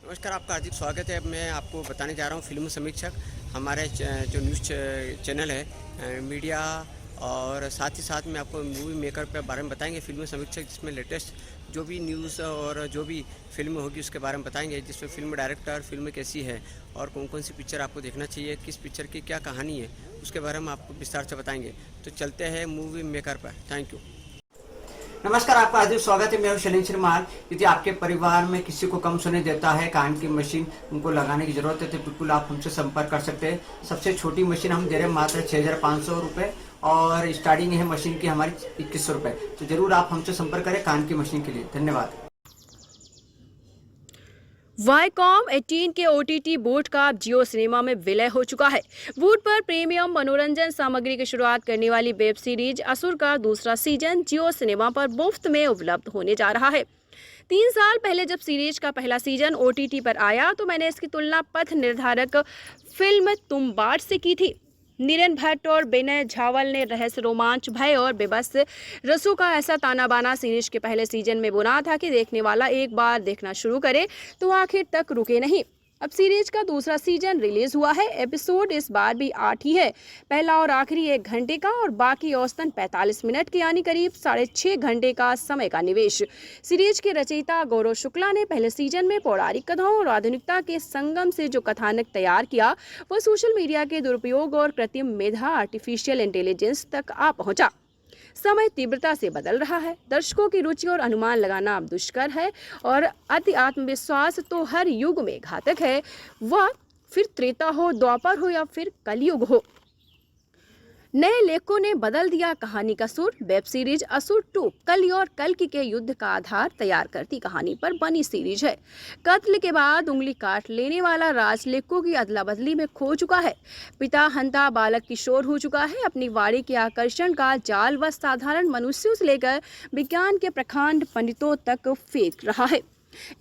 नमस्कार, आपका हार्दिक स्वागत है। अब मैं आपको बताने जा रहा हूँ फिल्म समीक्षक हमारे जो न्यूज़ चैनल है मीडिया, और साथ ही साथ में आपको मूवी मेकर के बारे में बताएंगे। फिल्म समीक्षक जिसमें लेटेस्ट जो भी न्यूज़ और जो भी फिल्म होगी उसके बारे में बताएंगे, जिसमें फिल्म डायरेक्टर, फिल्म कैसी है और कौन कौन सी पिक्चर आपको देखना चाहिए, किस पिक्चर की क्या कहानी है, उसके बारे में आपको विस्तार से बताएंगे। तो चलते हैं मूवी मेकर पर। Thank you. नमस्कार, आपका हार्दिक स्वागत है। मैं हूं शैलेंद्र श्रीमान। यदि आपके परिवार में किसी को कम सुनाई देता है, कान की मशीन उनको लगाने की जरूरत है, तो बिल्कुल आप हमसे संपर्क कर सकते हैं। सबसे छोटी मशीन हम दे रहे हैं मात्र 6,500 रुपये, और स्टार्टिंग है मशीन की हमारी 2100 रुपये। तो जरूर आप हमसे संपर्क करें कान की मशीन के लिए। धन्यवाद। वाईकॉम 18 के OTT बोर्ड का अब जियो सिनेमा में विलय हो चुका है। बोर्ड पर प्रीमियम मनोरंजन सामग्री की शुरुआत करने वाली वेब सीरीज असुर का दूसरा सीजन जियो सिनेमा पर मुफ्त में उपलब्ध होने जा रहा है। 3 साल पहले जब सीरीज का पहला सीजन OTT पर आया तो मैंने इसकी तुलना पथ निर्धारक फिल्म तुम बाट से की थी। नीरन भट्ट और विनय झावल ने रहस्य, रोमांच, भय और बेबस रसों का ऐसा ताना बाना सीरीज के पहले सीजन में बुना था कि देखने वाला एक बार देखना शुरू करे तो आखिर तक रुके नहीं। अब सीरीज का दूसरा सीजन रिलीज हुआ है। एपिसोड इस बार भी 8 ही है। पहला और आखिरी 1 घंटे का और बाकी औसतन 45 मिनट के, यानी करीब 6.5 घंटे का समय का निवेश। सीरीज के रचयिता गौरव शुक्ला ने पहले सीजन में पौराणिक कथाओं और आधुनिकता के संगम से जो कथानक तैयार किया वह सोशल मीडिया के दुरुपयोग और कृत्रिम मेधा आर्टिफिशियल इंटेलिजेंस तक आ पहुंचा। समय तीव्रता से बदल रहा है। दर्शकों की रुचि और अनुमान लगाना अब दुष्कर है, और अति आत्मविश्वास तो हर युग में घातक है। वह फिर त्रेता हो, द्वापर हो या फिर कलयुग हो। नए लेखकों ने बदल दिया कहानी का सुर। वेब सीरीज असुर 2 कली और कल्कि के युद्ध का आधार तैयार करती कहानी पर बनी सीरीज है। कत्ल के बाद उंगली काट लेने वाला राज लेखकों की अदला बदली में खो चुका है। पिता हंता बालक किशोर हो चुका है। अपनी वाणी के आकर्षण का जाल वह साधारण मनुष्यों से लेकर विज्ञान के प्रखंड पंडितों तक फेंक रहा है।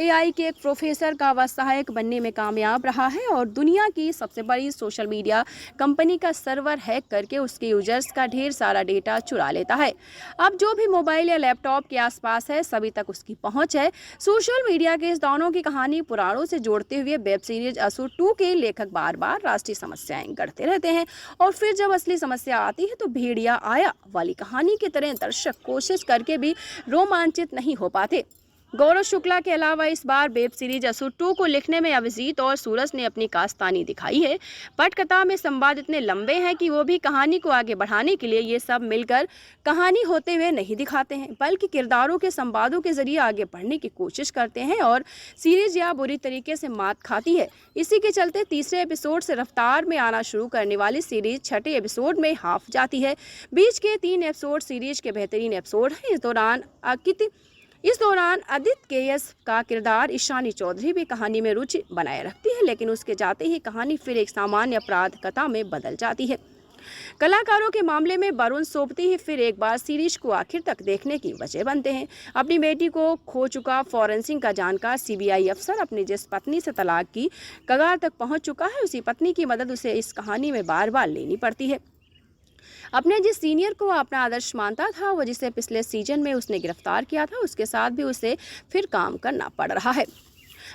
AI के एक प्रोफेसर का वह सहायक बनने में कामयाब रहा है, और दुनिया की सबसे बड़ी सोशल मीडिया कंपनी का सर्वर हैक करके उसके यूजर्स का ढेर सारा डेटा चुरा लेता है। अब जो भी मोबाइल या लैपटॉप के आसपास है सभी तक उसकी पहुंच है। सोशल मीडिया के इस दानों की कहानी पुराणों से जोड़ते हुए वेब सीरीज असुर 2 के लेखक बार बार राष्ट्रीय समस्याएं गढ़ते रहते हैं, और फिर जब असली समस्या आती है तो भेड़िया आया वाली कहानी की तरह दर्शक कोशिश करके भी रोमांचित नहीं हो पाते। गौरव शुक्ला के अलावा इस बार वेब सीरीज असुर 2 को लिखने में अभिजीत और सूरज ने अपनी कास्तानी दिखाई है। पटकथा में संवाद इतने लंबे हैं कि वो भी कहानी को आगे बढ़ाने के लिए ये सब मिलकर कहानी होते हुए नहीं दिखाते हैं, बल्कि किरदारों के संवादों के जरिए आगे बढ़ने की कोशिश करते हैं, और सीरीज या बुरी तरीके से मात खाती है। इसी के चलते तीसरे एपिसोड से रफ्तार में आना शुरू करने वाली सीरीज छठे एपिसोड में हाफ जाती है। बीच के 3 एपिसोड सीरीज के बेहतरीन एपिसोड हैं। इस दौरान आदित्य केएस का किरदार ईशानी चौधरी भी कहानी में रुचि बनाए रखती है, लेकिन उसके जाते ही कहानी फिर एक सामान्य अपराध कथा में बदल जाती है। कलाकारों के मामले में वरुण सोबती ही फिर एक बार सीरीज को आखिर तक देखने की वजह बनते हैं। अपनी बेटी को खो चुका फॉरेंसिक का जानकार CBI अफसर अपनी जिस पत्नी से तलाक की कगार तक पहुंच चुका है, उसी पत्नी की मदद उसे इस कहानी में बार बार लेनी पड़ती है। अपने जिस सीनियर को अपना आदर्श मानता था, वो जिसे पिछले सीजन में उसने गिरफ्तार किया था, उसके साथ भी उसे फिर काम करना पड़ रहा है।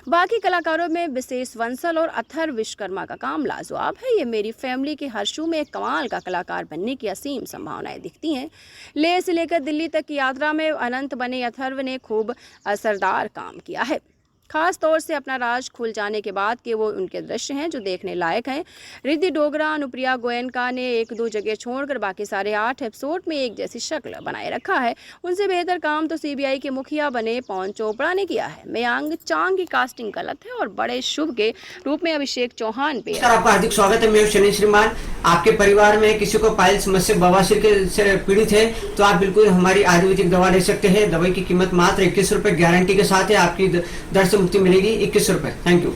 बाकी कलाकारों में विशेष वंसल और अथर विश्वकर्मा का काम लाजवाब है। ये मेरी फैमिली के हर शो में एक कमाल का कलाकार बनने की असीम संभावनाएं दिखती हैं। लेह से लेकर दिल्ली तक की यात्रा में अनंत बने अथर्व ने खूब असरदार काम किया है। खास तौर से अपना राज खुल जाने के बाद के वो उनके दृश्य हैं जो देखने लायक हैं। रिद्धि डोगरा, अनुप्रिया गोयनका ने 1-2 जगह छोड़कर बाकी सारे 8 एपिसोड में एक जैसी शक्ल बनाए रखा है। उनसे बेहतर काम तो CBI के मुखिया बने पवन चोपड़ा ने किया है। मयांग चांग की कास्टिंग गलत है, और बड़े शुभ के रूप में अभिषेक चौहान पे। आपका हार्दिक स्वागत है। मैं शैलेंद्र श्रीमान। आपके परिवार में किसी को पाइल समस्या, बवासीर के से पीड़ित है तो आप बिल्कुल हमारी आयुर्वेदिक दवा ले सकते हैं। दवाई की कीमत मात्र 21 रुपए गारंटी के साथ है। आपकी दर से मुक्ति मिलेगी 21 रुपए। Thank you.